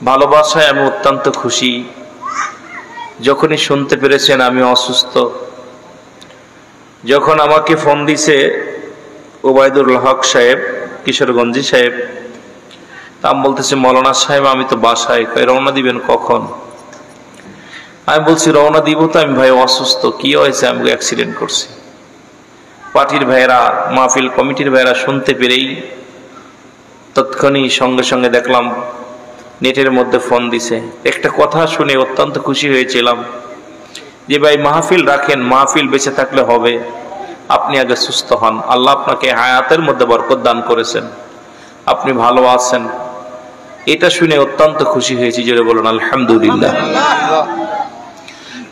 ভালোবাসায় আমি অত্যন্ত খুশি। যখনই শুনতে পেরেছেন আমি অসুস্থ, যখন আমাকে ফোন দিছে ওবায়দুল হক সাহেব, কিশোরগঞ্জি সাহেব, তা আমি বলতেছি মৌলানা সাহেব আমি তো বাসায়, রওনা দিবেন কখন? আমি বলছি রওনা দিব তো, আমি ভাই অসুস্থ। কি হয়েছে? আমি অ্যাক্সিডেন্ট করছি। পার্টির ভাইয়েরা, মাহফিল কমিটির ভাইয়েরা শুনতে পেরেই তৎক্ষণিক সঙ্গে সঙ্গে দেখলাম নেটের মধ্যে ফোন দিছে। একটা কথা শুনে অত্যন্ত খুশি হয়েছিলাম যে ভাই মাহফিল রাখেন, মাহফিল বেঁচে থাকলে হবে, আপনি আগে সুস্থ হন। আল্লাহ আপনাকে হায়াতের মধ্যে বরকত দান করেছেন, আপনি ভালো আছেন, এটা শুনে অত্যন্ত খুশি হয়েছি। জোরে বলুন আলহামদুলিল্লাহ।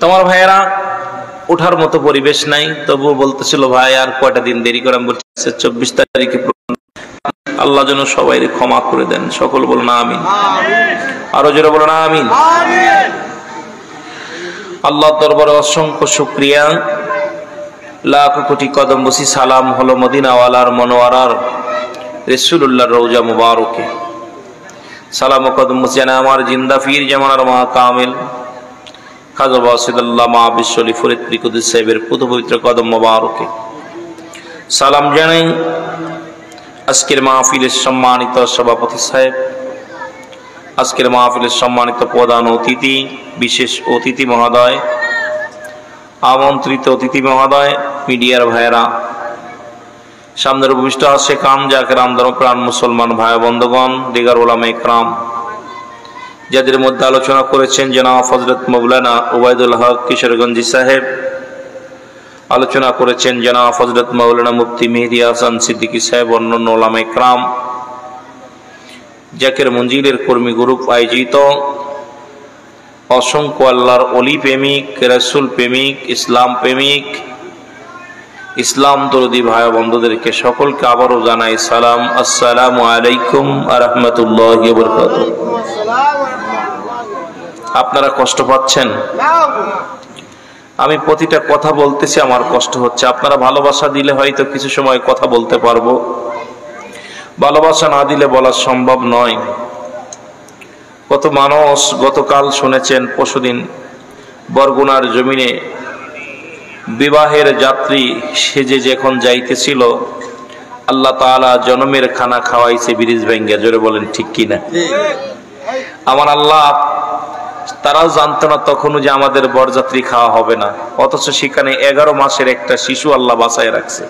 তোমার ভাইয়েরা ওঠার মতো পরিবেশ নাই, তবুও বলতেছিল ভাই আর কয়টা দিন দেরি করে। আমি বলছি 24 তারিখে আল্লাহ যেন সবাই ক্ষমা করে দেন। সকল বলুন আমিন। আরো জোরে বলুন আমিন। আল্লাহর দরবারে অসংখ্য শুকরিয়া, লাখ কোটি কদম বসি সালাম হলো মদিনাওয়ালার মনোয়ারার রাসূলুল্লাহর রওজা মুবারকে। সালাম ও কদম বসি আমার জিন্দা ফির জামানার মা কামিল খাজা ওয়াসিদুল্লাহ মা বিশ্বলি ফরিদ কুদুস সাহেবের পুত্র পবিত্র কদম মুবারকে সালাম জানাই। আজকের মাহফিলের সম্মানিত সভাপতি সাহেব, আজকের মাহফিলের সম্মানিত প্রধান অতিথি, বিশেষ অতিথি মহোদয়, আমন্ত্রিত অতিথি মহোদয়, মিডিয়ার ভাইয়েরা, সামনের উপবিষ্ট আছে কাম জাকেরাম ধর্মপ্রাণ মুসলমান ভাই বন্ধুগণ, দিগার উলামা ইকরাম, যাদের মধ্যে আলোচনা করেছেন জনাব হযরত মাওলানা ওবায়দুল হক কিশোরগঞ্জি সাহেব, আলোচনা করেছেন জনাব হযরত মাওলানা মুফতি মেহেদী হাসান সিদ্দিকী সাহেব, অন্যান্য উলামা ইকরাম, জাকের মঞ্জিলের কর্মী গ্রুপ আয়োজিত অসংখ্য আল্লাহর ওলি প্রেমিক, রাসূল প্রেমিক, ইসলাম প্রেমিক, ইসলাম দরদি ভাই বন্ধুদেরকে সকলকে আবারও জানাই সালাম, আসসালামু আলাইকুম ওয়া রাহমাতুল্লাহি ওয়া বারাকাতুহু। আপনারা কষ্ট পাচ্ছেন? আমি প্রতিটা কথা বলতেছি, আমার কষ্ট হচ্ছে। আপনারা ভালোবাসা দিলে হয়তো কিছু সময় কথা বলতে পারবো, ভালোবাসা না দিলে বলা সম্ভব নয়। কত মানুষ গতকাল শুনেছেন, পরশুদিন বরগুনার জমিনে বিবাহের যাত্রী সেজে যখন যাইতেছিল, আল্লাহ তাআলা জনমের খানা খাওয়াইছে ব্রিজ ভেঙ্গে। জোরে বলেন ঠিক কিনা? আমার আল্লাহ, তারাও জানতো না তখনও যে আমাদের বরযাত্রী খাওয়া হবে না, অথচ সেখানে 11 মাসের একটা শিশু আল্লাহ বাঁচায় রাখছে।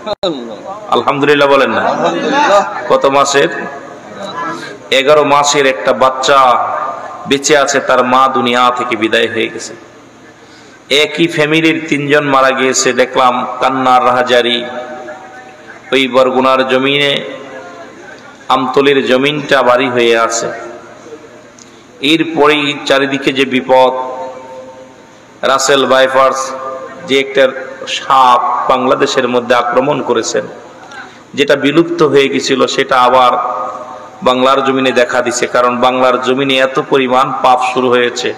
আলহামদুলিল্লাহ বলেন না? কত মাসের? 11 মাসের একটা বাচ্চা বেঁচে আছে, তার মা দুনিয়া থেকে বিদায় হয়ে গেছে। একই ফ্যামিলির 3 জন মারা গিয়েছে। দেখলাম কান্নার রাহাজারি। ওই বরগুনার জমিনে আমতলির জমিনটা ভারী হয়ে আছে। এরপরেই চারিদিকে যে বিপদ, রাসেল ভাইপারস যে একটা সাপ বাংলাদেশের মধ্যে আক্রমণ করেছেন, যেটা বিলুপ্ত হয়ে গেছিল সেটা আবার বাংলার জমিনে দেখা দিছে। কারণ বাংলার জমিনে এত পরিমাণ পাপ শুরু হয়েছে,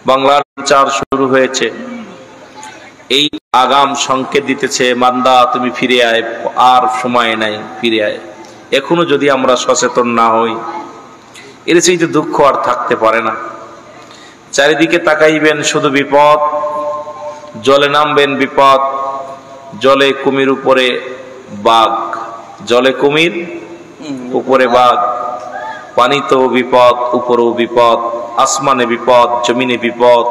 বাংলার বিচার শুরু হয়েছে। এই আগাম সংকেত দিতেছে, বান্দা তুমি ফিরে আয়, আর সময় নাই, ফিরে আয়। এখনো যদি আমরা সচেতন না হই, এর চাইতে দুঃখ আর থাকতে পারে না। চারিদিকে তাকাইবেন শুধু বিপদ, জলে নামবেন বিপদ, জলে কুমির উপরে বাঘ, জলে কুমির উপরে বাঘ, পানিতেও বিপদ, উপরেও বিপদ, আসমানে বিপদ, জমিনে বিপদ,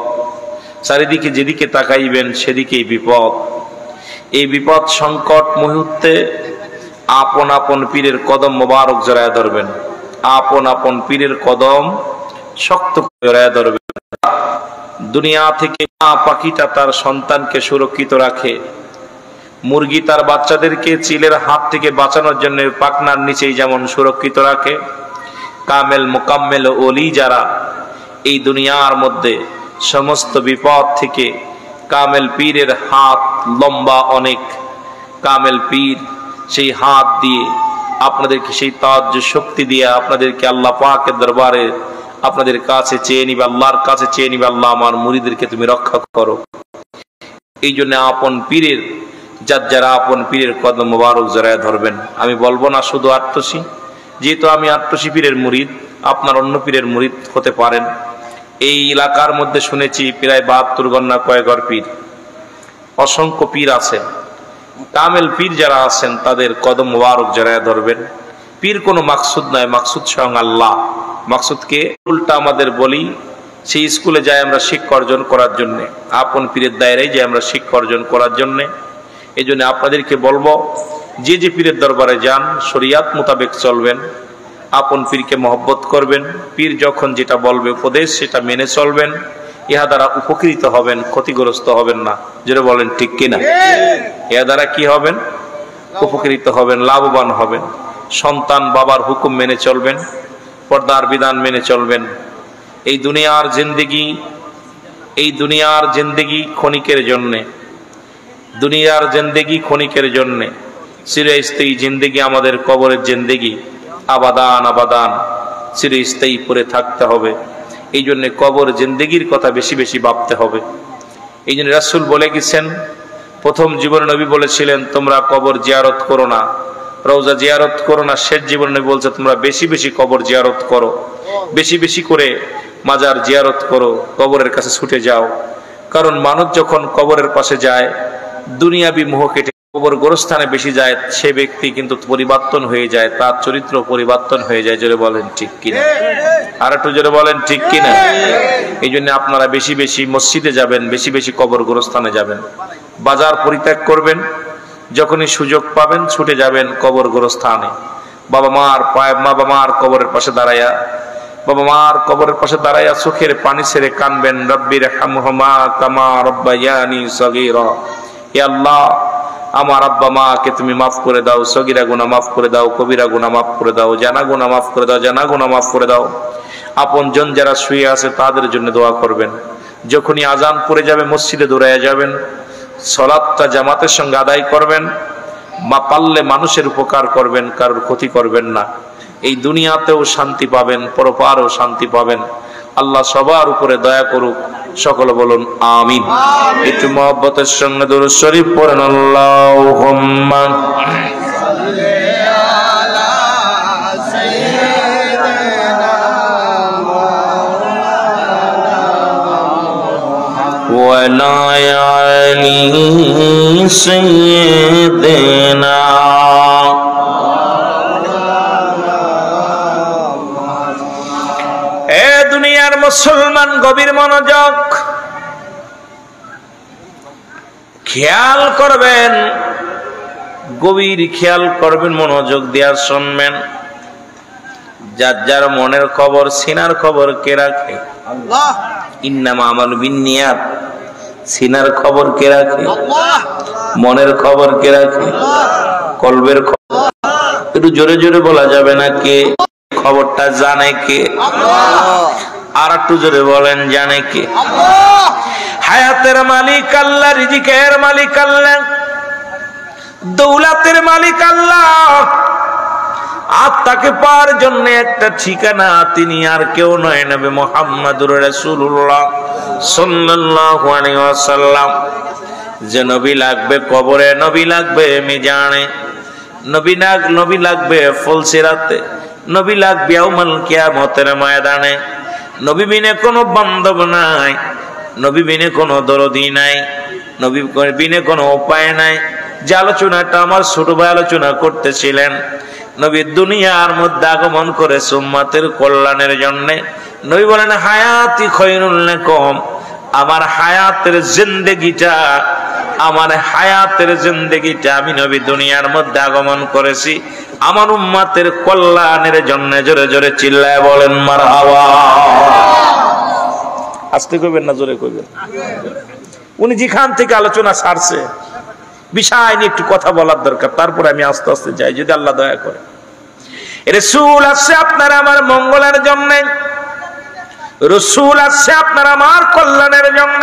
চারিদিকে যেদিকে তাকাইবেন সেদিকেই বিপদ। এই বিপদ সংকট মুহূর্তে আপন আপন পীরের কদম মোবারক জড়ায় ধরবেন, আপন আপন পীরের কদম শক্ত করে জড়ায় ধরবেন। দুনিয়া থেকে মা পাখিটা তার সন্তানকে সুরক্ষিত রাখে, মুরগি তার বাচ্চাদেরকে চিলের হাত থেকে বাঁচানোর জন্য পাখনার নিচেই যেমন সুরক্ষিত রাখে, কামেল মুকাম্মেল ওলি যারা এই দুনিয়ার মধ্যে সমস্ত বিপদ থেকে, কামেল পীরের হাত লম্বা অনেক, কামেল পীর সেই হাত দিয়ে আপনাদেরকে, সেই তাজ্জু শক্তি দিয়ে আপনাদেরকে আল্লাহ পাকের দরবারে আপনাদের কাছে চেয়ে নিবে, আল্লাহর কাছে চেয়ে নিবে, আল্লাহ আমার মুরিদদেরকে তুমি রক্ষা করো। এই জন্য আপন পীরের, যারা আপন পীরের কদম মোবারক জড়ায় ধরবেন। আমি বলবো না শুধু আট্টসি, যেহেতু আমি আট্টসি পীরের মুরিদ, আপনার অন্য পীরের মুরিদ হতে পারেন। এই এলাকার মধ্যে শুনেছি প্রায় 72 গন্না কয়েকর পীর, অসংখ্য পীর আছেন। কামেল পীর যারা আছেন তাদের কদম মোবারক জড়ায় ধরবেন। পীর কোনো মাকসুদ নয়, মাকসুদ স্বয়ং আল্লাহ। মাকসুদকে উল্টা আমাদের বলি, সেই স্কুলে যাই আমরা শিক্ষা অর্জন করার জন্যে, আপন পীরের দায়রায় যে আমরা শিক্ষা অর্জন করার জন্যে। এই জন্য আপনাদেরকে বলবো, যে যে পীরের দরবারে যান শরিয়াত মোতাবেক চলবেন, আপন পীরকে মহব্বত করবেন, পীর যখন যেটা বলবে উপদেশ সেটা মেনে চলবেন। ইহা দ্বারা উপকৃত হবেন, ক্ষতিগ্রস্ত হবেন না। যেটা বলেন ঠিক কিনা? ইহা দ্বারা কি হবেন? উপকৃত হবেন, লাভবান হবেন। সন্তান বাবার হুকুম মেনে চলবেন, পর্দার বিধান মেনে চলবেন। এই দুনিয়ার জিন্দেগি ক্ষণিকের জন্যে, দুনিয়ার জিন্দেগি ক্ষণিকের জন্যে। চিরস্থায়ী জিন্দেগি আমাদের কবরের জিন্দেগি, আবাদান আবাদান চিরস্থায়ী পরে থাকতে হবে। এই জন্য কবর জিন্দেগির কথা বেশি বেশি ভাবতে হবে। এই জন্য রাসূল বলে গেছেন, প্রথম জীবনে নবী বলেছিলেন তোমরা কবর জিয়ারত করো না, রওজা জিয়ারত করো না। শেষ জীবনে নবী বলছে তোমরা বেশি বেশি কবর জিয়ারত করো, বেশি বেশি করে মাজার জিয়ারত করো, কবরের কাছে ছুটে যাও। কারণ মানুষ যখন কবরের পাশে যায়, দুনিয়াবি মোহ কেটে কবর গোরস্থানে বেশি যায়, সে ব্যক্তি কিন্তু পরিবর্তন হয়ে যায়, তার চরিত্র পরিবর্তন হয়ে যায়। জোরে বলেন ঠিক কিনা? আর একটু জোরে বলেন ঠিক কিনা? এই জন্য আপনারা বেশি বেশি মসজিদে যাবেন, বেশি বেশি কবর গোরস্থানে যাবেন। বাজার পরিত্যাগ করবেন, যখনই সুযোগ পাবেন ছুটে যাবেন কবর গোরস্থানে। বাবা মার কবরের পাশে দাঁড়াইয়া, বাবা মার কবরের পাশে দাঁড়াইয়া চোখের পানি ছেড়ে কানবেন, রব্বির হামহুমা কামা রব্বায়ানি সগীরা। হে আল্লাহ, আমার আব্বা মাকে তুমি মাফ করে দাও, সগীরা গুনাহ মাফ করে দাও, কবিরা গুনাহ মাফ করে দাও, জানা গুনাহ মাফ করে দাও, জানা গুনাহ মাফ করে দাও। আপন জন যারা শুয়ে আছে তাদের জন্য দোয়া করবেন। যখনই আজান পড়ে যাবে মসজিদে দৌড়াইয়া যাবেন, সালাতটা জামাতের সঙ্গে আদায় করবেন। পারলে মানুষের উপকার করবেন, কারোর ক্ষতি করবেন না। এই দুনিয়াতেও শান্তি পাবেন, পরপারেও শান্তি পাবেন। আল্লাহ সবার উপরে দয়া করুক। সকলে বলুন আমিন। একটু মহব্বতের সঙ্গে দুরূদ শরীফ পড়েন। আল্লাহুম্মা ওয়ালা আলি সাইয়্যিদিনা। দুনিয়ার মুসলমান গভীর মনোযোগ, খেয়াল করবেন, গভীর খেয়াল করবেন, মনোযোগ দিয়া শুনবেন। যার যার মনের খবর, সিনার খবর কে রাখে? আল্লাহ। ইন্নামা আমালু বিন্নিয়াত। সিনার খবর কে রাখে? আল্লাহ। মনের খবর কে রাখে? আল্লাহ। কলবের খবর একটু জোরে জোরে বলা যাবে না? কে খবরটা জানে? কে? আল্লাহ। আর একটু জোরে বলেন, জানে কে? আল্লাহ। হায়াতের মালিক আল্লাহ, রিজিকের মালিক আল্লাহ, দৌলতের মালিক আল্লাহ। আত্মাকে পাওয়ার জন্য একটা ঠিকানা, তিনি আর কেউ নয়, নবী মুহাম্মদুর রাসূলুল্লাহ সাল্লাল্লাহু আলাইহি ওয়াসাল্লাম। যে নবী লাগবে কবরে, নবী লাগবে মিজানে, নবী লাগবে ফুলসিরাতে, নবী লাগবে ইয়াউমুল কিয়ামতের ময়দানে। নবী বিনে কোনো বান্ধব নাই, নবী বিনে কোনো দরদি নাই, নবী বিনে কোনো উপায় নাই। যে আলোচনাটা আমার ছোট ভাই আলোচনা করতেছিলেন, নবী দুনিয়ার মধ্যে আগমন করে উম্মতের কল্যাণের জন্য। নবী বলেন হায়াতি খৈরুল লাকুম, আমার হায়াতের জিন্দেগিটা আমি নবী দুনিয়ার মধ্যে আগমন করেছি আমার উম্মতের কল্যাণের জন্য। জোরে জোরে চিল্লায় বলেন মারহাবা। আস্তে কইবেন না জোরে কইবেন? উনি যেখান থেকে আলোচনা ছাড়ছে বিষয় নিয়ে একটু কথা বলার দরকার, তারপরে আমি আস্তে আস্তে যাই যদি আল্লাহ দয়া করে। রাসূল আসছে আপনার আমার মঙ্গলের জন্য, রাসূল আসছে আপনার আমার কল্যাণের জন্য।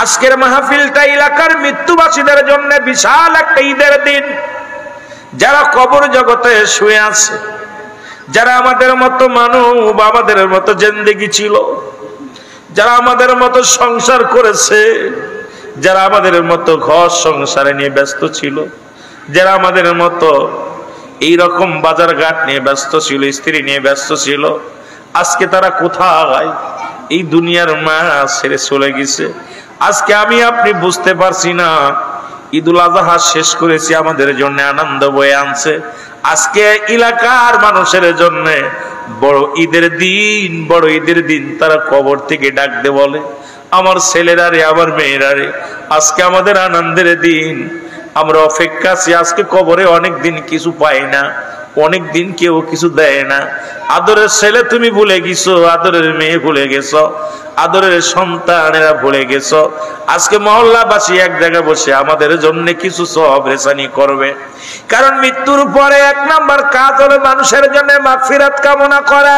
আজকের মাহফিলটা এলাকার মৃত্যুবাসীদের জন্য বিশাল একটা ঈদের দিন। যারা কবর জগতে শুয়ে আছে, যারা আমাদের মতো মানব, আমাদের মতো জিন্দেগি ছিল, যারা আমাদের মতো সংসার করেছে, যারা আমাদের মতো ঘর সংসারে নিয়ে ব্যস্ত ছিল, যারা আমাদের মতো এইরকম বাজার ঘাট নিয়ে ব্যস্ত ছিল, স্ত্রী নিয়ে ব্যস্ত ছিল। আজকে তারা কোথায়? এই দুনিয়ার মা ছেড়ে চলে গেছে। আজকে আমি আপনি বুঝতে পারছি না ঈদুল আজহা শেষ করেছি, আমাদের জন্য আনন্দ বয়ে আনছে। আজকে এলাকার মানুষের জন্য বড় ঈদের দিন, বড় ঈদের দিন। তারা কবর থেকে ডাকতে বলে, আমার ছেলেরা রে, আমার মেয়েরা রে, আজকে আমাদের আনন্দের দিন। আমরা অপেক্ষা আছি। আজকে কবরে অনেক দিন কিছু পাই না, অনেক দিন কেউ কিছু দেয় না। আদরের ছেলে তুমি ভুলে গেছো, আদরের মেয়ে ভুলে গেছো, আদরের সন্তানেরা ভুলে গেছো। আজকে মহল্লাবাসী এক জায়গায় বসে আমাদের জন্য কিছু সওয়াব রেসানি করবে। কারণ মৃত্যুর পরে এক নাম্বার কাজ হলো মানুষের জন্য মাগফিরাত কামনা করা।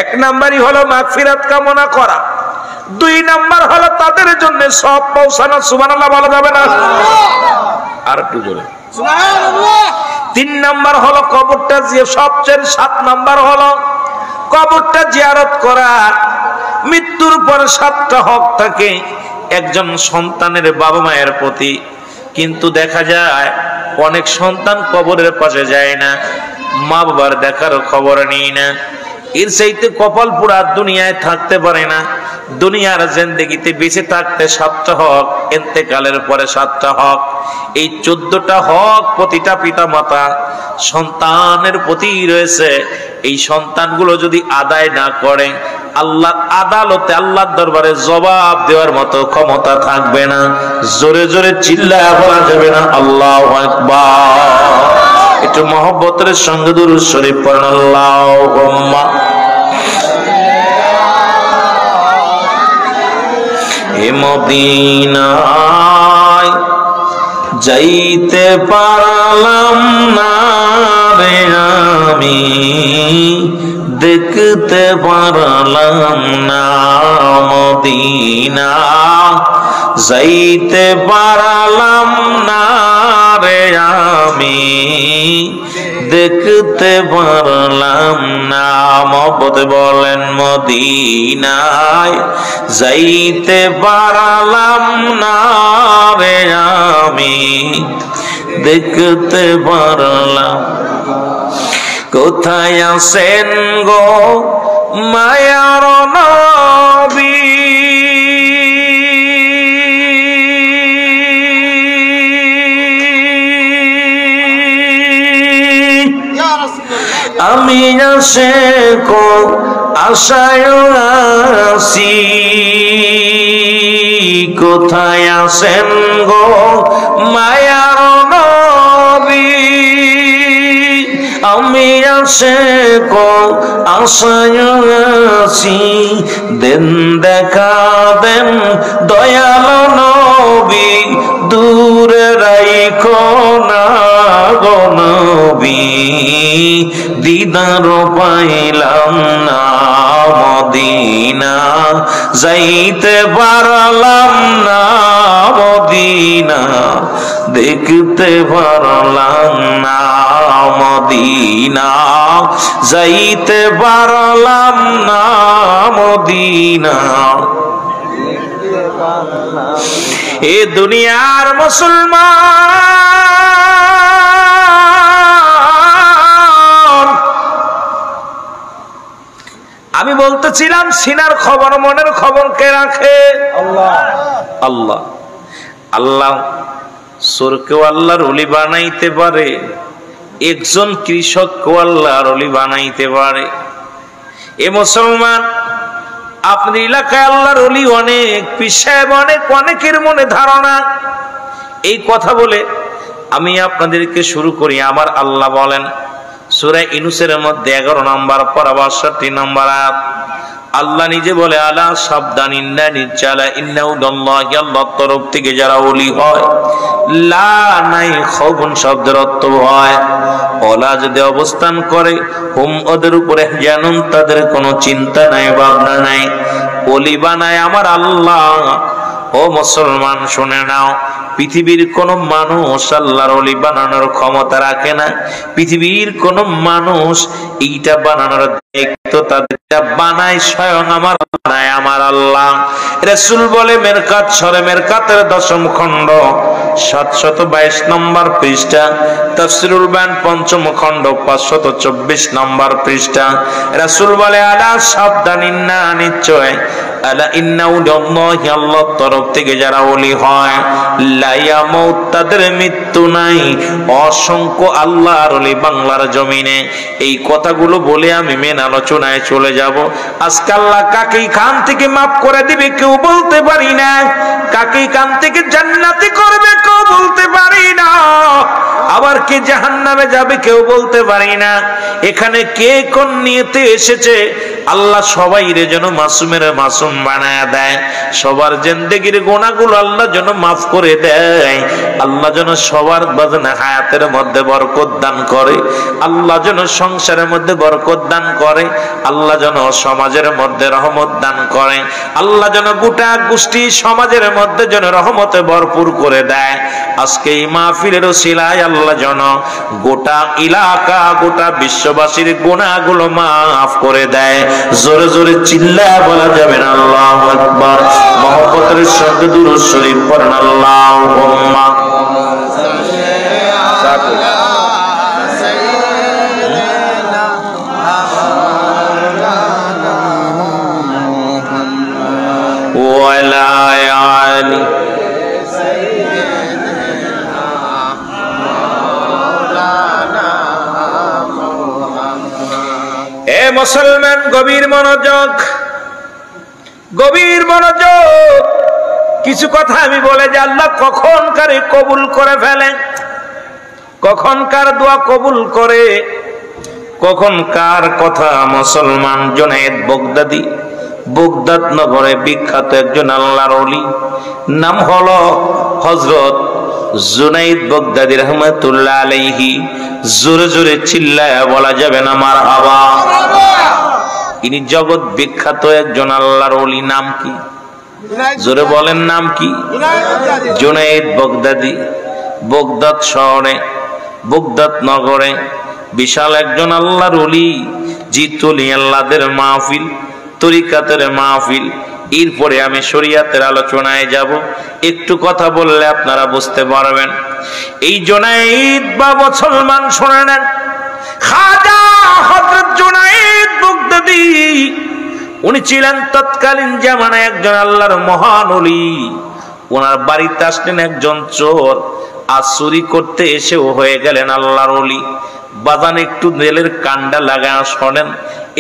এক নাম্বারই হলো মাগফিরাত কামনা করা। দুই নাম্বার হলো তাদের জন্য সব পৌঁছানো। সুবহানাল্লাহ বলা যাবে না? আর একটু জোরে সুবহানাল্লাহ। তিন নাম্বার হলো কবরটা, যে সবচেয়ে 7 নাম্বার হলো কবরটা জিয়ারত করা। মৃত্যুর পরে 7টা হক থাকে একজন সন্তানের বাবা মায়ের প্রতি, কিন্তু দেখা যায় অনেক সন্তান কবরের পাশে যায় না, মা বাবার দেখার খবর নেই না। এর চাইতে কপাল পুরা দুনিয়ায় থাকতে পারে না। দুনিয়ার জিন্দেগিতে বেঁচে থাকতে 7টা হক, ইন্তেকালের পরে 7টা হক। এই 14টা হক প্রতিটা পিতা মাতা সন্তানের প্রতি রয়েছে। এই সন্তানগুলো যদি আদায় না করে, আল্লাহ আদালতে, আল্লাহর দরবারে জবাব দেওয়ার মতো ক্ষমতা থাকবে না। জোরে জোরে চিল্লায়া বলা যাবে না আল্লাহু আকবার? একটু মহব্বতের সঙ্গে দুরূদ শরীফ পড়েন। আল্লাহুম্মা হে মদিনায় যাইতে পারলাম না রে আমি, দেখতে পারলাম না মদিনা, যাইতে পারলাম না রে আমি, দেখতে পারলাম না। মহব্বত বলেন মদিনায় যাইতে পারলাম না রে আমি, দেখতে পারলাম। কোথায় আছেন গো মায়ার নবী, আমি আশিক আশায় আছি। কোথায় আছেন গো মায়ার নবী, আমি আশিক আশায় আছি। দেন দেখা দেন দয়াল নবী, দূরে রাইখো না গো নবী, দিদার পাইলাম না মদিনা, যাইতে পারলাম না মদিনা, দেখতে পারলাম না মদিনা, যাইতে পারলাম না মদিনা। এ দুনিয়ার মুসলমান, আমি বলতেছিলাম সিনার খবর মনের খবর কে রাখে? আল্লাহ। আল্লাহ আল্লাহ চোরকেও আল্লাহর ওলি বানাইতে পারে, একজন কৃষককেও আল্লাহর ওলি বানাইতে পারে। এ মুসলমান, আপনার এলাকায় আল্লাহর ওলি অনেক, পীর সাহেব অনেক, অনেকের মনে ধারণা। এই কথা বলে আমি আপনাদেরকে শুরু করি। আমার আল্লাহ বলেন সূরা ইউনূসের মধ্যে 11 নম্বর পারা 62 নম্বর আয়াত, আল্লাহ নিজে বলে আলা সাবধান, ইন্না নিশ্চয় ইন্নাউদাল্লাহি, আল্লাহর তরফ থেকে যারা ওলি হয়, লা নাই খাউফুন শব্দের অর্থ হয়, ওলা যদি অবস্থান করে, হুম ওদের উপরে জানুন, তাদের কোনো চিন্তা নাই ভাবনা নাই। ওলি বানায় আমার আল্লাহ। ও মুসলমান শুনে নাও, পৃথিবীর কোন মানুষ আল্লাহর ওলি বানানোর ক্ষমতা রাখে না। পৃথিবীর কোন মানুষ এইটা বানানোর দায়িত্ব তাদের বানায় স্বয়ং আমার আল্লাহ। রাসূল বলে মেরকাত সরে মেরকাতের 10ম খণ্ড 722 নম্বর পৃষ্ঠা, তাফসীরুল বায়ান 5ম খণ্ড 524 নম্বর পৃষ্ঠা। রাসূল বলে আলা সাবধানিন না, নিশ্চয় আলা ইন্নাউল্লাহি আল্লাহর তরফ থেকে যারা ওলি হয় লা ইয়ামুত তাদের মৃত্যু নাই। অসংখ্য আল্লাহর ওলি বাংলার জমিনে। এই কথাগুলো বলে আমি মেন আলোচনায় চলে যাব। আজকে আল্লাহ কাকে খান থেকে মাফ করে দিবে কেউ বলতে পারি না, কাকে খান থেকে জান্নাতি করবে কেউ বলতে পারি না, আবার কে জাহান্নামে যাবে কেউ বলতে পারি না। এখানে কে কোন নিয়তে এসেছে আল্লাহ সবাইরে যেন মাসুমের মাসুম বানায় দেয়, সবার জিন্দেগির গুনাহগুলো আল্লাহ যেন মাফ করে দেয়, আল্লাহ যেন সবার বাজনা হায়াতের মধ্যে বরকত দান করে, আল্লাহ যেন সংসারের মধ্যে বরকত দান করে, আল্লাহ যেন সমাজের মধ্যে রহমত দান করে, আল্লাহ যেন গোটা গোষ্ঠী সমাজের মধ্যে যেন রহমতে ভরপুর করে দেয়। আজকে এই মাহফিলের ওসিলায় আল্লাহ যেন গোটা এলাকা গোটা বিশ্ববাসীর গুনাহগুলো মাফ করে দেয়। জোরে জোরে চিল্লায়া বলা যাবে না আল্লাহু আকবার। মহব্বতের সঙ্গে দুরূদ শরীফ পড়েন আল্লাহুম্মা ওয়া লা আলি মুসলমান গভীর মনোযোগ, গভীর মনোযোগ। কিছু কথা আমি বলে যে আল্লাহ কখন কারে কবুল করে ফেলে, কখন কার দোয়া কবুল করে, কখন কার কথা। মুসলমান জুনায়েদ বাগদাদি বাগদাদ নগরে বিখ্যাত একজন আল্লাহর ওলি, নাম হলো হযরত জুনায়েদ বাগদাদি রাহমাতুল্লাহ আলাইহি। জোরে জোরে চিল্লায়া বলা যাবে না মারহাবা। ইনি জগৎ বিখ্যাত একজন আল্লাহর ওলি। নাম কি? জোরে বলেন নাম কি? জুনায়েদ বাগদাদি। বাগদাদ শহরে বাগদাদ নগরে বিশাল একজন আল্লাহর ওলি। জিতুলি আল্লাহদের মাহফিল, তরিকাতের মাহফিল। এরপরে আমি শরীয়তের আলোচনায় যাব। একটু কথা বললে আপনারা বুঝতে পারবেন। এই জুনায়েদ বা মুসলমান শুনে নেন, খাজা হযরত জুনায়েদ বাগদাদি উনি ছিলেন তৎকালীন জামানায় একজন আল্লাহর মহান ওলি। ওনার বাড়িতে আসলেন একজন চোর, আর চুরি করতে এসেও হয়ে গেলেন আল্লাহর ওলি। বাজান একটু দেলের কান্ডা লাগায় শোনেন,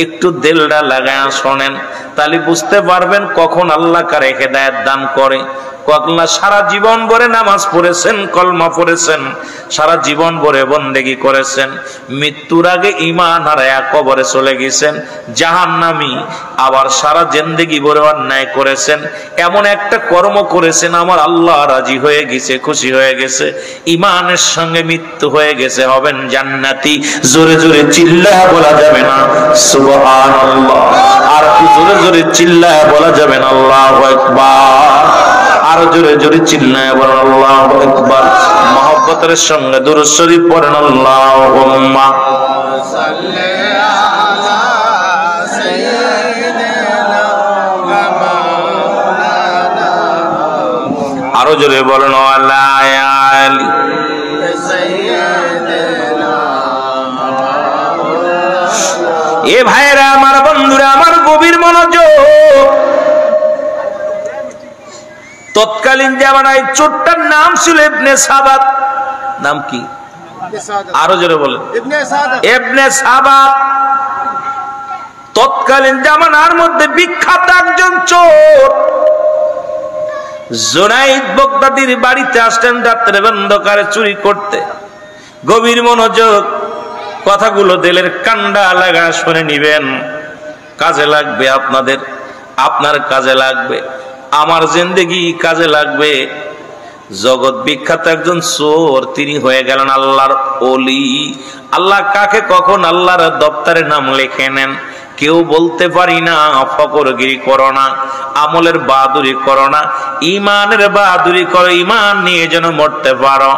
একটু দেলটা লাগায় শোনেন, তাহলে বুঝতে পারবেন কখন আল্লাহ কারে হেদায়েত দান করে। কখনো সারা জীবন ভরে নামাজ পড়েছেন, কলমা পড়েছেন, সারা জীবন ভরে বন্দেগী করেছেন, মৃত্যুর আগে ঈমান হারায়া কবরে চলে গেছেন জাহান্নামী। আবার সারা জিন্দেগি ভরে অন্যায় করেছেন, এমন একটা কর্ম করেছেন আমার আল্লাহ রাজি হয়ে গেছে, খুশি হয়ে গেছে, ঈমানের সঙ্গে মৃত্যু হয়ে গেছে, হবেন জান্নাতি। জোরে জোরে চিল্লায়া বলা যাবে না সুবহানাল্লাহ? আর কি জোরে জোরে চিল্লায়া বলা যাবে না আল্লাহু আকবার? আরো জোরে জোরে চিল্লায়া বলেন আল্লাহু আকবার। মহব্বতের সঙ্গে দুরূদ শরীফ পড়েন আল্লাহুম্মা সাল্লি আলা সাইয়্যিদিনা মাওলানা। আরো জোরে বলেন আলা আলি সাইয়্যিদিনা। এ ভাইরা আমার, বন্ধুরা আমার, গভীর মনোযোগ। তৎকালীন জামানায় চোরটার নাম ছিল ইবনে সাবাত। নাম কি? আরো জোরে বলেন। ইবনে সাবাত তৎকালীন জামানার মধ্যে বিখ্যাত একজন চোর। জুনায়েদ বাগদাদির বাড়িতে আসলেন রাত্রে অন্ধকারে চুরি করতে। গভীর মনোযোগ, কথাগুলো দিলের কান্ডা লাগা শুনে নিবেন, কাজে লাগবে আপনাদের, আপনার কাজে লাগবে, আমার জিন্দেগি কাজে লাগবে। জগৎ বিখ্যাত একজন চোর, তিনি হয়ে গেলেন আল্লাহর ওলি। আল্লাহ কাকে কখন আল্লাহর দপ্তরে নাম লিখে নেন, কেউ বলতে পারি না ফকরগিরি করো না, আমলের বাহাদুরি করো না, ইমানের বাহাদুরি করো, ইমান নিয়ে যেন মরতে পারো।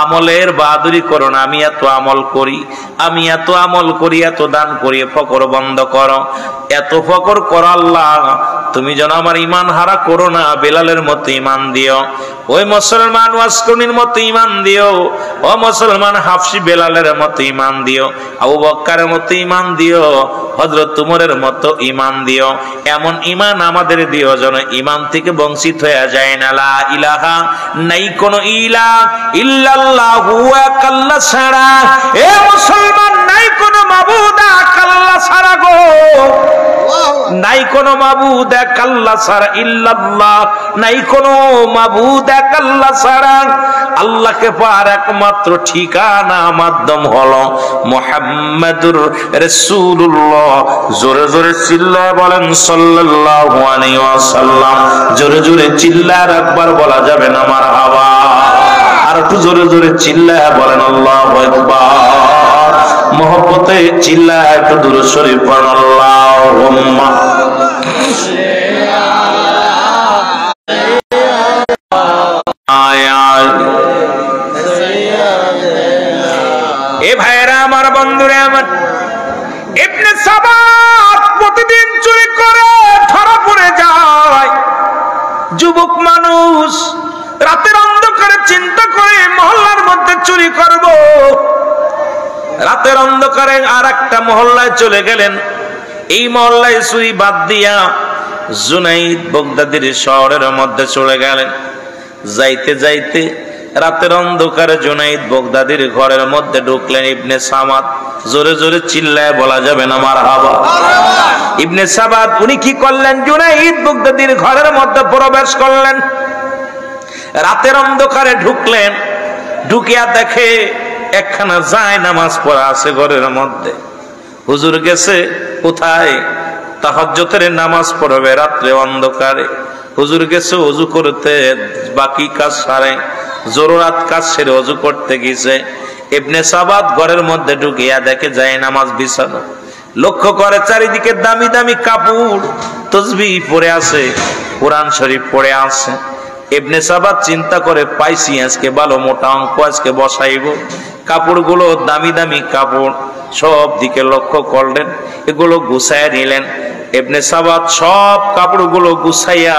আমলের বাহাদুরি করো না, আমি এত আমল করি, আমি এত আমল করি, এত দান করি, ফকর বন্ধ করো, এত ফকর করো আল্লাহ, তুমি যেন আমার ইমান হারা করো না। বেলালের মতো ইমান দিও, ওই মুসলমান ওয়াসকুনির মতো ইমান দিও, ও মুসলমান হাফসি বেলালের মতো ইমান দিও, আবু বক্কারের মতো ইমান দিও, হযরত উমরের মতো ইমান দিও। এমন ইমান আমাদের দিও যেন ইমান থেকে বঞ্চিত হয়ে যায় না। লা ইলাহা, নাই কোন ইলাহ ইল্লাল্লাহু এক আল্লাহ ছাড়া, এ মুসলমান নাই কোন মাবুদ এক আল্লাহ ছাড়া গো, নাই কোন মাবুদ এক আল্লাহ ছাড়া, ইল্লাল্লাহ, নাই কোন মাবুদ এক আল্লাহ ছাড়া। আল্লাহকে পাওয়ার একমাত্র ঠিকানা মাধ্যম হলো মুহাম্মাদুর রাসূলুল্লাহ। জোরে জোরে চিল্লায় বলেন সাল্লাল্লাহু আলাইহি ওয়াসাল্লাম। জোরে জোরে চিল্লায় একবার বলা যাবে না মারহাবা, আর একটু জোরে জোরে চিল্লায় বলেন আল্লাহু আকবার। মহব্বতে চিল্লায় একটু দুরূদ শরীফ পড়েন আল্লাহুম্মা এ ভাইরা আমার, বন্ধুরা আমার, ইবনে সাবাত প্রতিদিন চুরি করে ধরা পড়ে যায়। যুবক মানুষ রাতের অন্ধকারে চিন্তা করে মহল্লার মধ্যে চুরি করব। রাতের অন্ধকারে আর একটা মহল্লায় চলে গেলেন। এই মহল্লায় চুরি বাদ দিয়া জুনাইদ বাগদাদির শহরের মধ্যে চলে গেলেন। যাইতে যাইতে রাতের অন্ধকারে জুনাইদ বাগদাদির ঘরের মধ্যে ঢুকলেন ইবনে সামাদ। জোরে জোরে চিল্লায় বলা যাবে না মারহাবা। ইবনে সাবাত উনি কি করলেন? জুনাইদ বাগদাদির ঘরের মধ্যে প্রবেশ করলেন। রাতের অন্ধকারে ঢুকলেন, ঢুকিয়া দেখে একখানা যায় নামাজ পড়া আছে ঘরের মধ্যে। হুজুর গেছে কোথায়? তাহাজ্জুদের নামাজ পড়বে রাত্রে অন্ধকারে। হুজুর গেছে ওযু করতে, বাকি কাজ সারে, জরুরাত কাজ সেরে ওযু করতে গেছে। ইবনে সাবাত ঘরের মধ্যে ঢুকিয়া দেখে যায় নামাজ বিছানো। লক্ষ্য করে চারিদিকে দামি দামি কাপড়, তাসবিহ পড়ে আছে, কোরআন শরীফ পড়ে আছে। ইবনে সাবাত চিন্তা করে, পাইছি আজকে ভালো মোটা অঙ্ক আজকে বসাইব। কাপড়গুলো দামি দামি কাপড়, সব দিকে লক্ষ্য করলেন, এগুলো গুছাইয়া নিলেন। ইবনে সাবাত সব কাপড়গুলো গুছাইয়া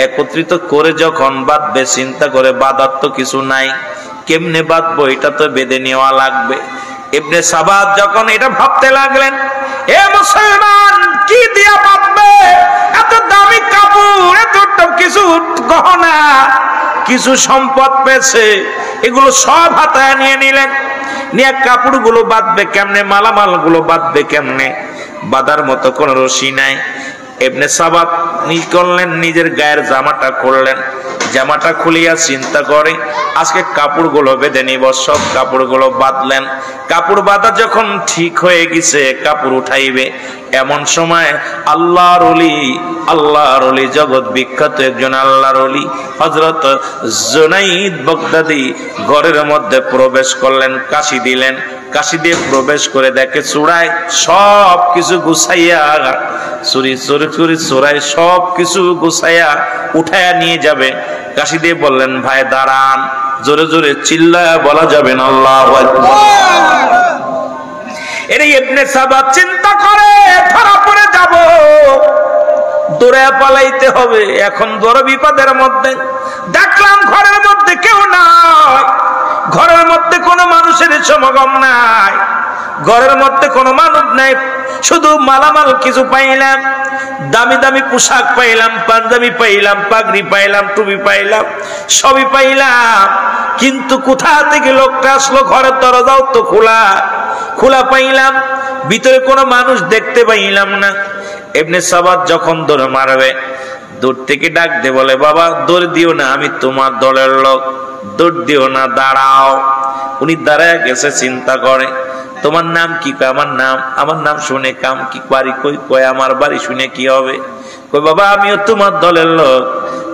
একত্রিত করে যখন বাঁধবে, চিন্তা করে বাঁধার তো কিছু নাই, কেমনে বাঁধবো, এটা তো বেঁধে নেওয়া লাগবে। ইবনে সাবাত যখন এটা ভাবতে লাগলেন, এ মুসলমান কি দিয়া বাঁধবে? এত দামি কাপড়, এত কিছু গহনা, কিছু সম্পদ পেয়েছে, এগুলো সব হাতায় নিয়ে নিলেন। নিয়ে কাপড়গুলো বাঁধবে কেমনে, মালামাল গুলো বাঁধবে কেমনে? বাঁধার মতো কোন রশি নাই। ইবনে সাবাত করলেন, নিজের গায়ের জামাটা খুললেন। জামাটা খুলিয়া চিন্তা করে, আজকে কাপড়গুলো বেঁধে নিব। সব কাপড়গুলো বাঁধলেন। কাপড় বাঁধা যখন ঠিক হয়ে গেছে, কাপড় উঠাইবে, এমন সময় আল্লাহর ওলি, আল্লাহর ওলি, জগৎ বিখ্যাত একজন আল্লাহর ওলি হযরত জুনাইদ বাগদাদি ঘরের মধ্যে প্রবেশ করলেন। কাশি দিলেন, কাশি দিয়ে প্রবেশ করে দেখে চূড়ায় সব কিছু গুছাইয়া, চুরি চুরি চুরি চোরাই সব কিছু গুছাইয়া উঠাইয়া নিয়ে যাবে। কাশি দিয়ে বললেন, ভাই দাঁড়ান। জোরে জোরে চিল্লায়া বলা যাবে না আল্লাহু আকবার। এরে ইবনে সাবাত চিন্তা করে, ধরা পড়ে যাব, দৌড়ে পালাইতে হবে, এখন বড় বিপদের মধ্যে। দেখলাম ঘরের মধ্যে কেউ নাই, ঘরের মধ্যে কোনো মানুষের সমাগম নাই, ঘরের মধ্যে কোনো মানুষ নাই, শুধু মালামাল কিছু পাইলাম, দামি দামি পোশাক পাইলাম, পাঞ্জাবি পাইলাম, পাগড়ি পাইলাম, টুপি পাইলাম, সবই পাইলাম। কিন্তু কোথা থেকে লোকটা আসলো? ঘরের দরজাও তো খোলা, খোলা পাইলাম, ভিতরে কোনো মানুষ দেখতে পাইলাম না। ইবনে সাবাত যখন দৌড় মারবে, দূর থেকে ডাক দে, বলে, বাবা দৌড় দিও না, আমি তোমার দলের লোক, দৌড় দিও না, দাঁড়াও। উনি দাঁড়ায় গেছে, চিন্তা করে, তোমার নাম কি? আমার নাম, আমার নাম শুনে কাম কি? বাড়ি কই? কয় আমার বাড়ি শুনে কি হবে? কই বাবা আমিও তোমার দলের লোক,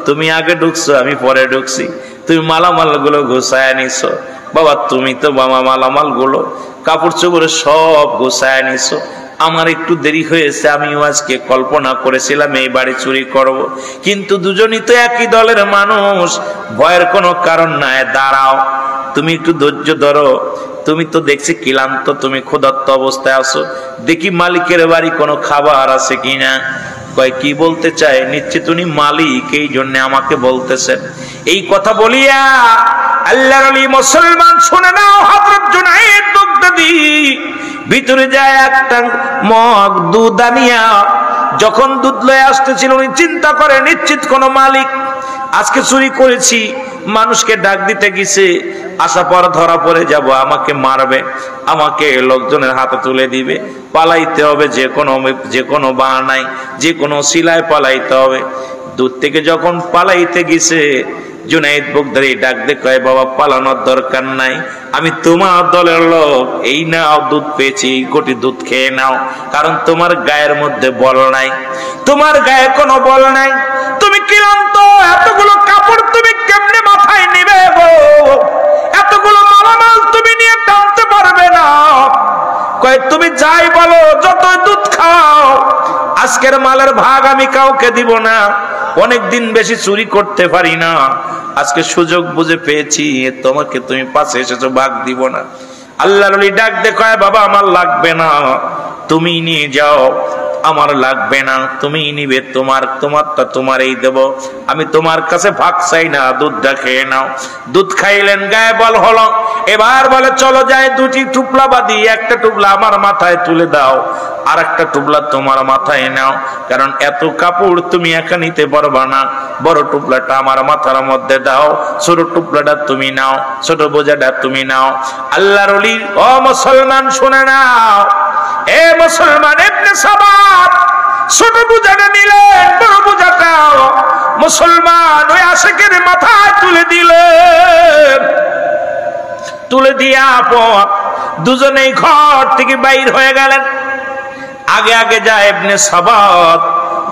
তুমি আগে ঢুকছো, আমি পরে ঢুকছি, তুমি মালামাল গুলো গুছায় নিছো। বাবা তুমি তো বাবা মালামাল গুলো, কাপড় চোপড় সব গুছায় নিছো, আমার একটু দেরি হয়েছে, আমিও আজকে কল্পনা করেছিলাম এই বাড়ি চুরি করব, কিন্তু দুজনই তো একই দলের মানুষ, ভয়ের কোনো কারণ নাই। দাঁড়াও, তুমি একটু ধৈর্য ধরো, তুমি তো দেখছি ক্লান্ত, তুমি ক্ষুধার্ত অবস্থায় আছো, দেখি মালিকের বাড়ি কোনো খাবার আছে কিনা। কয় কি বলতে চায়? নিশ্চিত উনি মালিক, এই জন্য আমাকে বলতেছেন। এই কথা বলিয়া আল্লাহর ওলি মুসলমান শুনে নাও, হযরত জুনায়েদ বাগদাদী ভিতরে যায় একটা মগ দুধ আনিয়া, যখন দুধ লয়ে আসতেছিল উনি চিন্তা করে নিশ্চিত কোন মালিক, আজকে চুরি করেছি, মানুষকে ডাক দিতে গেছে, আশা পর ধরা পড়ে যাব, আমাকে মারবে, আমাকে লোকজনের হাতে তুলে দিবে, পালাইতে হবে, যে কোনো বাহানায় যে কোনো সিলায় পালাইতে হবে। দূর থেকে যখন পালাইতে গেছে, জুনায়েদ বাগদাদী ডাক দিয়ে কয়, বাবা পালানোর দরকার নাই, আমি তোমার দলের লোক, এই নাও দুধ পেয়েছি, এই কোটি দুধ খেয়ে নাও, কারণ তোমার গায়ের মধ্যে বল নাই, তোমার গায়ে কোনো বল নাই, তুমি ক্লান্ত, এতগুলো কাপড় তুমি কেমনে মাথায় নিবে গো, এতগুলো মালামাল তুমি নিয়ে টানতে পারবে না। কয় তুমি যাই বলো, যত দুধ খাও, আজকের মালের ভাগ আমি কাউকে দিব না, অনেকদিন বেশি চুরি করতে পারি না, আজকে সুযোগ বুঝে পেয়েছি, তোমাকে তুমি পাশে এসেছো, ভাগ দিব না। আল্লাহর ওলি ডাক দিয়ে কয়, বাবা আমার লাগবে না, তুমি নিয়ে যাও, আমার লাগবে না, তুমি নিবে, তোমারটা তোমারই দেব, আমি তোমার কাছে ভাগ চাই না, দুধটা খেয়ে নাও। দুধ খাইলেন, গায়ে বল হলো, এবার বলে চলো যাই, দুটি টুপলা বাঁধি, একটা টুপলা আমার মাথায় তুলে দাও, আর একটা টুপলা তোমার মাথায় নাও, কারণ এত কাপড় তুমি একা নিতে পারবা না, বড় টুপলাটা আমার মাথার মধ্যে দাও, ছোট টুপলাটা তুমি নাও, ছোট বোঝাটা তুমি নাও। আল্লাহর ওলি, ও মুসলমান শুনে নাও, এ মুসলমান, ইবনে সাবাত ছোট বোঝাটা নিলেন, বড় বোঝাটা মুসলমান ওই আশিকের মাথায় তুলে দিলেন। তুলে দিয়া পর দুজনেই ঘর থেকে বাইর হয়ে গেলেন। আগে আগে যায় ইবনে সাবাত,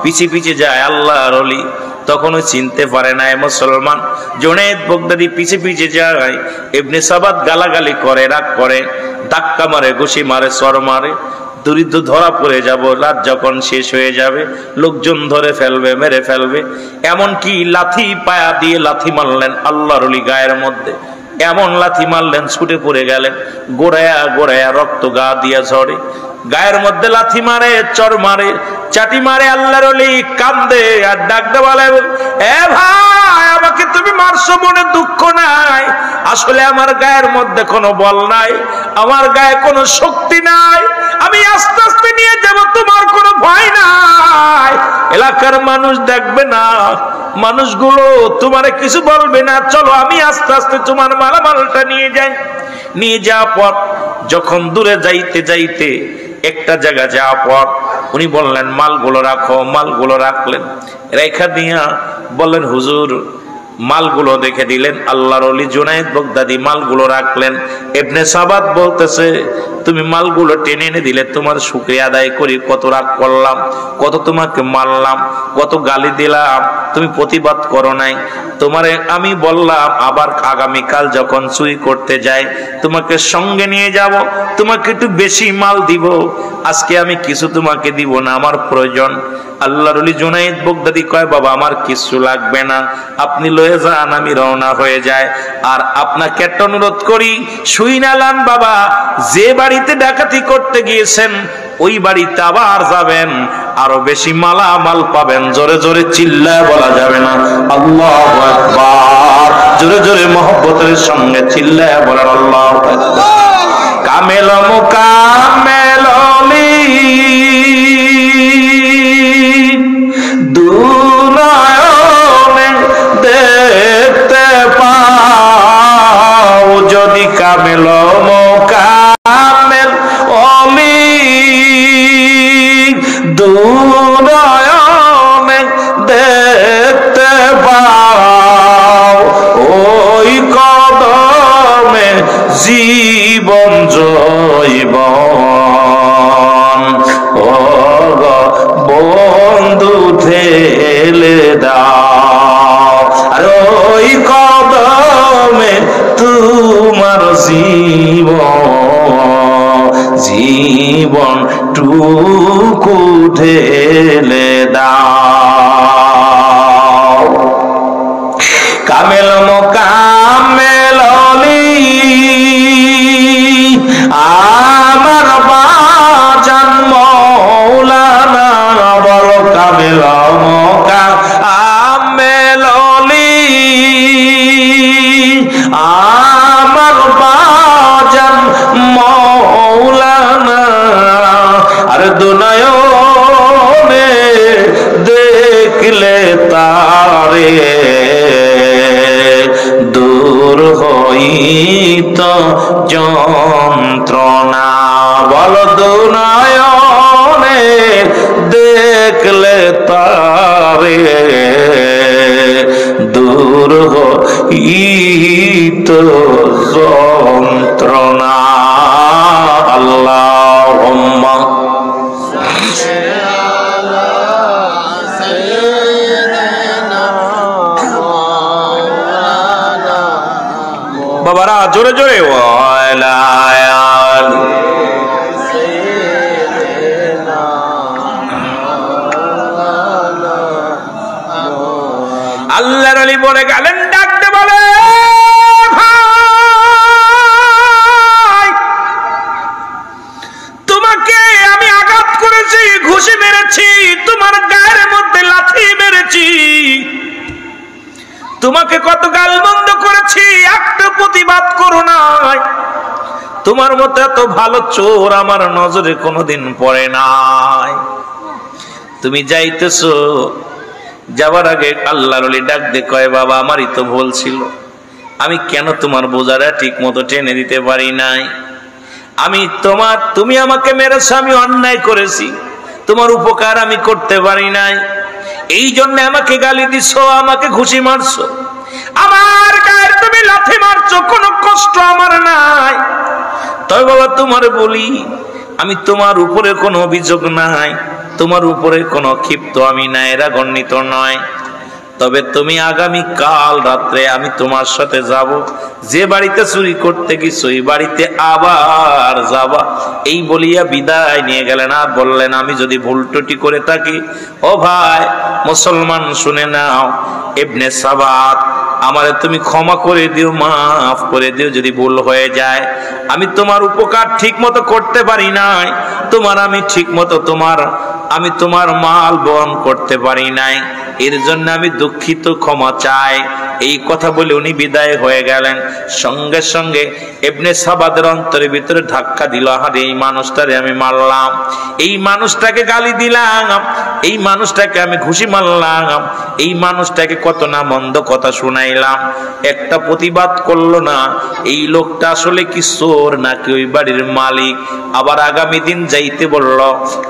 পিছে পিছে যায় আল্লাহর ওলি। তখনও চিনতে পারে না মুসলমান। জুনায়েদ বাগদাদী পিছে পিছে যায়, ইবনে সাবাত গালাগালি করে, রাগ করে, ধাক্কা মারে, ঘুষি মারে, চর মারে, দরিদ্র ধরা পড়ে যাব, রাত যখন শেষ হয়ে যাবে লোকজন ধরে ফেলবে, মেরে ফেলবে। এমনকি লাথি পায়া দিয়ে লাথি মারলেন আল্লাহর ওলি গায়ের মধ্যে, এমন লাথি মারলেন ছুটে পড়ে গেলেন, গোড়ায়া গোড়ায়া রক্ত গা দিয়া ঝরে। গায়ের মধ্যে লাথি মারে, চর মারে, চাটি মারে, আল্লাহর ওলি কান্দে আর ডাকতে বলে, এ ভাই আমাকে তুমি মারছো, মনে দুঃখ নাই, আসলে আমার গায়ের মধ্যে কোনো বল নাই, আমার গায়ে কোনো শক্তি নাই, আমি আস্তে আস্তে নিয়ে যাব, তোমার কোনো ভয় নাই, এলাকার মানুষ দেখবে না, মানুষগুলো তোমারে কিছু বলবে না, চলো আমি আস্তে আস্তে তোমার মালামালটা নিয়ে যাই। নিয়ে যাওয়ার পর যখন দূরে যাইতে যাইতে একটা জায়গা যাওয়ার পর উনি বললেন, মালগুলো রাখো। মালগুলো রাখলেন, রেখা দিয়া বললেন, হুজুর মালগুলো দেখে দিলেন। আল্লাহর ওলি জুনায়েদ বাগদাদী মালগুলো রাখলেন। ইবনে সাবাত বলতেছে, তুমি মালগুলো টেনে এনে দিলে, তোমার শুকরিয়া আদায় করি, কত রাগ করলাম, কত তোমাকে মারলাম, কত গালি দিলাম, তুমি প্রতিবাদ করো নাই। তোমারে আমি বললাম আবার আগামীকাল যখন চুরি করতে যাই তোমাকে সঙ্গে নিয়ে যাব, তোমাকে একটু বেশি মাল দিব, আজকে আমি কিছু তোমাকে দিব না, আমার প্রয়োজন। আল্লাহর ওলি জুনায়েদ বাগদাদী কয়, বাবা আমার কিছু লাগবে না, আপনি লয়ে যান, আমি রওনা হয়ে যায়। আর আপনাকে একটা অনুরোধ করি, শুইনালান বাবা, যে বাড়িতে ডাকাতি করতে গিয়েছেন ওই বাড়িতে আবার যাবেন, আরো বেশি মালামাল পাবেন। জোরে জোরে চিল্লায় বলা যাবে না আল্লাহু আকবার, জোরে জোরে মহব্বতের সঙ্গে চিল্লায় বলেন আল্লাহু আকবার। কামেল মুকামেল ওলি দুনয়নে দেখতে পাও, যদি কামেল মুকামেল ওলি দুনয়নে দেখতে পাও, ওই কদমে জীবন জৈবন, ও বন্ধু ঠেলে দাও, আর ওই কদমে তোমার জীবন টু টুকু ঢেলে দাও। কামেল মোকামেল অলি আমার বাজান মৌলানা, বল কামেল মোকামেল অলি আমার বাজান মৌলানা। আর দুনয়নে দেখলে তারে দূর হইত যন্ত্রণা, বল দুনয়নে দেখলে তারে দূর হইত যন্ত্রণা। আল্লাহুম্মা বাবারা জোরে জোরে আল্লাহর আলী বলে গেলেন, ডাকতে বলে ভাই তোমাকে আমি আঘাত করেছি, ঘুষি মেরেছি, তোমার গায়ের মধ্যে লাথি মেরেছি, তোমাকে কত গালমন্দ করেছি, একটা প্রতিবাদ করো নাই। তোমার মতো এত ভালো চোর আমার নজরে কোনোদিন পড়ে নাই। তুমি যাইতেছো, যাবার আগে আল্লাহর ওলি ডাক দিয়ে কয়, বাবা আমারই তো ভুল ছিল, আমি কেন তোমার বোঝাটা ঠিক মতো টেনে দিতে পারি নাই। তুমি আমাকে মেরেছো, আমি অন্যায় করেছি, তোমার উপকার আমি করতে পারি নাই, এই জন্য আমাকে গালি দিছো, আমাকে ঘুষি মারছো, আমার গায়ে তুমি লাথি মারছো, কোনো কষ্ট আমার নাই। তবে বাবা তোমার বলি, আমি তোমার উপরে কোনো অভিযোগ নাই, তোমার উপরে কোনো ক্ষিপ্ত আমি নাই, রাগান্বিত নয়। তবে তুমি আগামী কাল রাত্রে আমি তোমার সাথে যাব, যে বাড়িতে চুরি করতে গেছো এই বাড়িতে আবার যাবা। এই বলিয়া বিদায় নিয়ে গেলেন। আর বললেন, আমি যদি ভুল ত্রুটি করে থাকি, ও ভাই মুসলমান শুনে নাও, ইবনে সাবাত আমারে তুমি ক্ষমা করে দিও, মাফ করে দিও যদি ভুল হয়ে যায়। আমি তোমার উপকার ঠিক মতো করতে পারি নাই, আমি ঠিক মতো আমি তোমার মাল বহন করতে পারি নাই, এর জন্য আমি দুঃখিত, ক্ষমা চাই। এই কথা বলে উনি বিদায় হয়ে গেলেন। সঙ্গে সঙ্গে ইবনে সাবাদের অন্তরের ভিতরে ধাক্কা দিল, আরে এই মানুষটারে আমি মারলাম, এই মানুষটাকে গালি দিলাম, এই মানুষটাকে আমি ঘুষি মারলাম, এই মানুষটাকে কত না মন্দ কথা শুনাইলাম, একটা প্রতিবাদ করলো না। এই লোকটা আসলে কি চোর নাকি ওই বাড়ির মালিক? আবার আগামী দিন যাইতে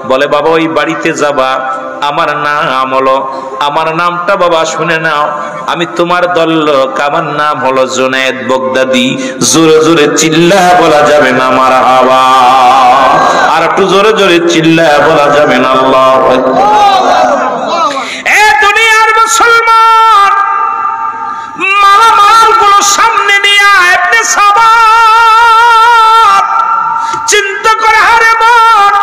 বলে বাবা ওই বাড়িতে যাবা, আমার নাম হলো, আমার নামটা বাবা শুনে নাও, আমি তোমার দল লোক, আমার নাম হলো জুনায়েদ বাগদাদি। জোরে জোরে চিল্লা বলা যাবে না মারহাবা, আর একটু জোরে জোরে চিল্লা বলা যাবে না আল্লাহু আকবার। এ দুনিয়ার মুসলমান, মালামাল গুলো সামনে নিয়ে ইবনে সাবাত চিন্তা করে, হারে মন,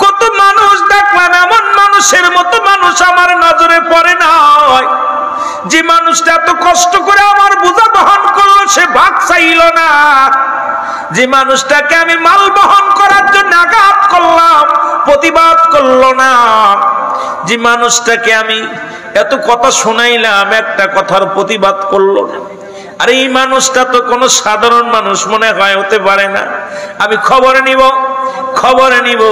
কত মানুষ দেখলাম, এমন মানুষের মতো মানুষ আমার নজরে পড়ে নাই। যে মানুষটা এত কষ্ট করে আমার বোঝা বহন করলো, সে ভাগ চাইল না। যে মানুষটাকে আমি মাল বহন করার জন্য আঘাত করলাম, প্রতিবাদ করলো না। যে মানুষটাকে আমি এত কথা শোনাইলাম, একটা কথার প্রতিবাদ করলো না। আর এই মানুষটা তো কোনো সাধারণ মানুষ মনে হয় হতে পারে না। আমি খবর নিব।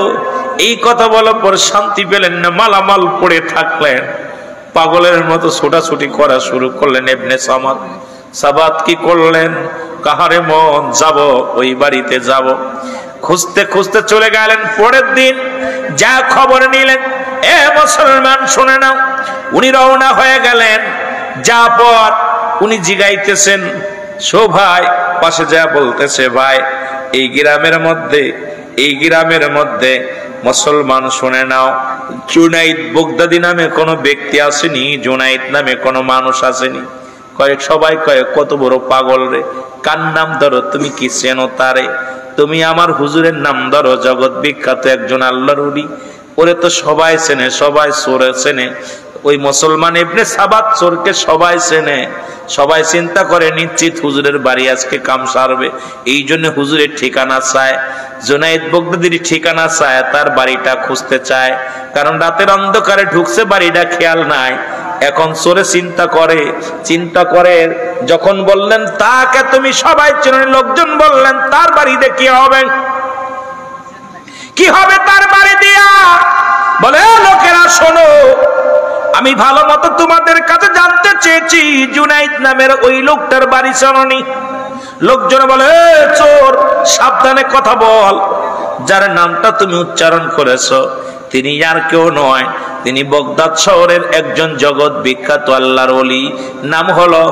এই কথা বলার পর শান্তি পেলেন না, মালামাল পড়ে থাকলেন, পাগলের মতো ছোটাছুটি করা শুরু করলেন। ইবনে সাবাত কি করলেন? কাহারে মন, যাব ওই বাড়িতে যাব। খুঁজতে খুঁজতে চলে গেলেন। পরের দিন যা খবর নিলেন, এ মুসলমান শুনে নাও, উনি রওনা হয়ে গেলেন। যা পর উনি জিগাইতেছেন, সো ভাই, পাশে যা বলতেছে, ভাই এই গ্রামের মধ্যে মুসলমান শুনে নাও, জুনাইদ বাগদাদি নামে কোনো ব্যক্তি আসেনি, জুনাইদ নামে কোনো মানুষ আসেনি। সবাই কয় কত বড় পাগল রে, কার নাম ধরো, তুমি কি চেনো তারে? তুমি আমার হুজুরের নাম ধরো, জগৎ বিখ্যাত একজন আল্লাহর ওলি, ওরে তো সবাই চেনে, সবাই চোরে চেনে। ওই মুসলমান ইবনে সাবাত চোরকে সবাই চেনে, সবাই চিন্তা করে নিশ্চিত হুজুরের বাড়ি আজকে কাম সারবে, এই জন্য হুজুরের ঠিকানা চায়, জুনায়েদ বাগদাদির ঠিকানা চায়, তার বাড়িটা খুঁজতে চায়, কারণ রাতের অন্ধকারে ঢুকছে, বাড়িটা খেয়াল নাই। এখন চোরে চিন্তা করে যখন বললেন তাকে তুমি সবাই চেনেন, লোকজন বললেন তার বাড়িতে কি হবে, কি হবে তার বাড়ি দিয়া? বলে লোকেরা শোনো, আমি ভালো মতো তোমাদের কাছে জানতে চেয়েছি জুনাইদ নামের ওই লোকটার বাড়ি জানোনি? লোকজন বলে চোর, সাবধানে কথা বল, যার নামটা তুমি উচ্চারণ করেছো তিনি আর কেউ নয়, তিনি বাগদাদ শহরের একজন জগৎ বিখ্যাত আল্লাহর ওলি, নাম হলো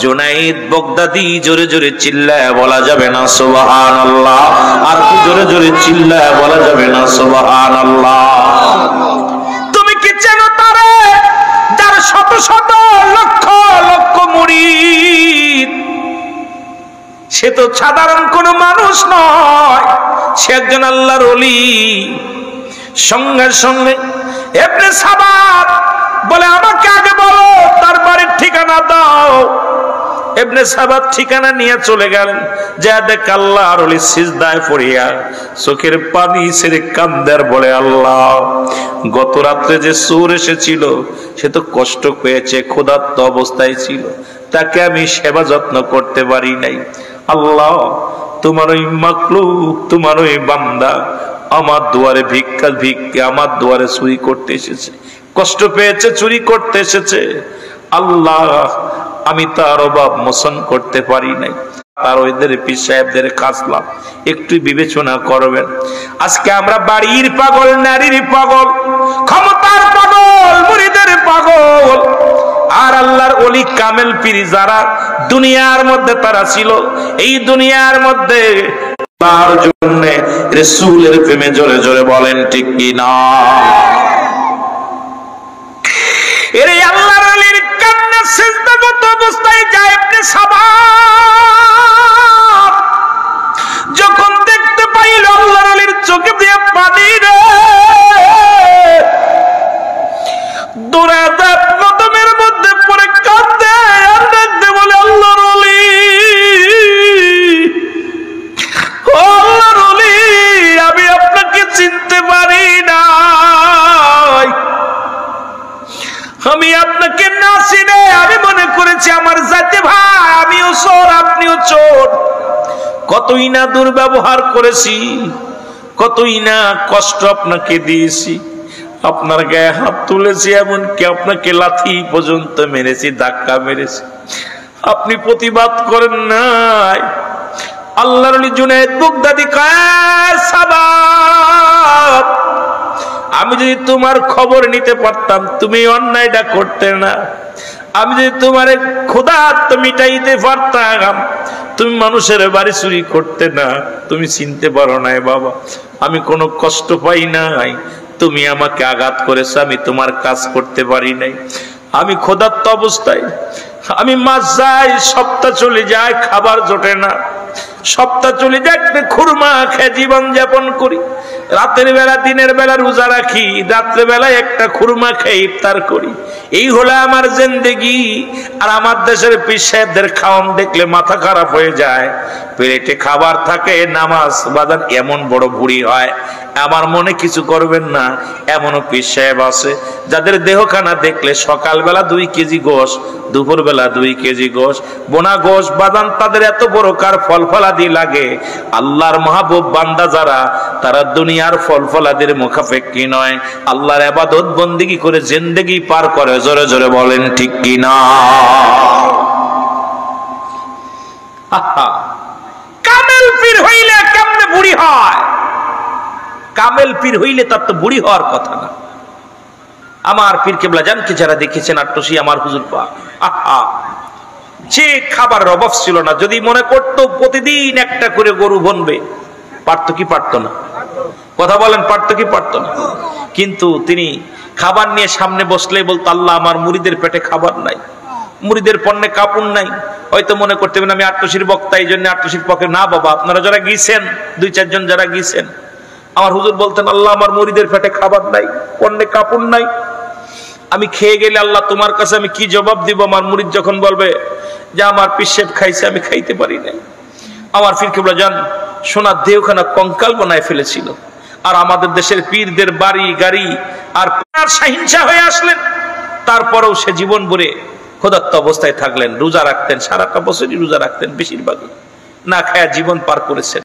জুনাইদ বাগদাদি। জোরে জোরে চিল্লায় বলা যাবে না সুবহানাল্লাহ? আর কি জোরে জোরে চিল্লায় বলা যাবে না সুবহানাল্লাহ? তুমি কি চেনো তারে, যার শত শত লক্ষ লক্ষ মুরিদ? সে তো সাধারণ কোন মানুষ নয়, সে একজন আল্লাহর ওলি। সঙ্গে সঙ্গে ইবনে সাবাত বলে আমাকে আগে বলো তার বাড়ির ঠিকানা দাও। ইবনে সাবাত ঠিকানা নিয়ে চলে গেলেন, যা দেখ আল্লাহর ওলি সিজদায় পড়িয়া চোখের পানি ছেড়ে কান্দার বলে আল্লাহ, গত রাত্রে যে চোর এসেছিল সে তো কষ্ট পেয়েছে, ক্ষুধার্ত অবস্থায় ছিল, তাকে আমি সেবা যত্ন করতে পারি নাই। আল্লাহ, তোমার ওই মাখলুক, তোমার ওই বান্দা আমার দুয়ারে আমার দুয়ারে চুরি করতে এসেছে, কষ্ট পেয়েছে, চুরি করতে এসেছে। আল্লাহ, আমি তার অভাব মোচন করতে পারি নাই। তার ওইদের পীর সাহেবদের কাজলাম, একটু বিবেচনা করবেন। আজকে আমরা বাড়ির পাগল, নারীর পাগল, ক্ষমতার পাগল, মুরিদের পাগল। আর আল্লাহর ওলি কামেল পীর যারা দুনিয়ার মধ্যে তারা ছিল, এই দুনিয়ার মধ্যে তার জন্য রাসূলের প্রেমে জোরে জোরে বলেন ঠিক কি না? এরে আল্লাহর ওলির কান্না সিজদাগত অবস্থায় যায় ইবনে সাবাত যখন দেখতে পাইল আল্লাহর ওলির চোখে দিয়ে পানি রে, দৌড়া যায় কদমের মধ্যে পড়ে কাঁদে আর দেখতে বলে আল্লাহর ওলি, আমি আপনাকে চিনতে পারি নাই, আমি আপনাকে না চিনে আমি মনে করেছি আমার জাতি ভাই, আমিও চোর আপনিও চোর। কতই না দুর্ব্যবহার করেছি, কতই না কষ্ট আপনাকে দিয়েছি, আপনার গায়ে হাত তুলেছি, এমনকি আপনাকে লাথি পর্যন্ত মেরেছি, ধাক্কা মেরেছি, আপনি প্রতিবাদ করেন নাই। আল্লাহর ওলি জুনায়েদ বাগদাদি কয় সাবাত, আমি যদি তোমার খবর নিতে পারতাম তুমি অন্যায়টা করতে না, আমি যদি তোমার ক্ষুধার্ত মিটাইতে পারতাম তুমি মানুষের বাড়ি চুরি করতে না। তুমি চিনতে পারো নাই বাবা, আমি কোনো কষ্ট পাই নাই, তুমি আমাকে আঘাত করেছো, আমি তোমার কাজ করতে পারি নাই। আমি ক্ষুধার্ত অবস্থায় আমি মাস যাই, সপ্তাহ চলে যায়, খাবার জোটে না, সপ্তাহ চলে যায়, খুরমা খেয়ে জীবন যাপন করি, রাতের বেলা দিনের বেলা রোজা রাখি, রাত্রে বেলায় একটা খুরমা খেয়ে ইফতার করি, এই হলো আমার জিন্দেগি। আর আমার দেশের পীর সাহেবদের খাওয়ান দেখলে মাথা খারাপ হয়ে যায়, পেটে খাবার থাকে, নামাজ বাজান এমন বড় ভুঁড়ি হয়, আমার মনে কিছু করবেন না, এমনও পীর সাহেব আছে যাদের দেহখানা দেখলে সকালবেলা 2 কেজি গোশ, দুপুরবেলা 2 কেজি গোশ, বোনা গোশ বাদান, তাদের এত বড় কার ফল ফলাদি লাগে। আল্লাহর মাহবুব বান্দা যারা, তারা দুনিয়ার ফল ফলাদির মুখাপেক্ষী নয়, আল্লাহর ইবাদত বন্দেগী করে জিন্দেগি পার করে। জোরে জোরে বলেন ঠিক কি না? কামেল পীর হইলে কেমনে বুড়ি হয়? কামেল পীর হইলে তার তো বুড়ি হওয়ার কথা না। আমার পীর কেবলা জানকে যারা দেখেছেন আট্টসি আমার হুজুর পাক, যে খাবারের অভাব ছিল না, যদি মনে করতো প্রতিদিন একটা করে গরু বনবে, পারতো কি পারতো না? কথা বলেন, পারতো কি পারতো না? কিন্তু তিনি খাবার নিয়ে সামনে বসলেই বলতো আল্লাহ আমার মুরিদের পেটে খাবার নাই, মুরিদের পণ্যে কাপড় নাই। হয়তো মনে করতে আমি আট্টসির বক্তা, এই জন্য আট্টসির পক্ষে না বাবা, আপনারা যারা গিয়েছেন 2-4 জন যারা গিয়েছেন আমার হুজুর বলতেন, আল্লাহ আমার মুরিদের পেটে খাবার নাই, পণ্যে কাপড় নাই, আমি খেয়ে গেলে আল্লাহ তোমার কাছে আমি কি জবাব দিব? আমার মুরিদ যখন বলবে যে আমার পিসেব খাইছে, আমি খাইতে পারি নাই। আমার পীর কেবলা জান সোনার দেহখানা কঙ্কাল বানায় ফেলেছিল। আর আমাদের দেশের পীরদের বাড়ি গাড়ি আর সাহিংসা হয়ে আসলেন, তারপরেও সে জীবন ভরে ক্ষুধার্ত অবস্থায় থাকলেন, রোজা রাখতেন, সারাটা বছরই রোজা রাখতেন, বেশিরভাগই না খায়া জীবন পার করেছেন।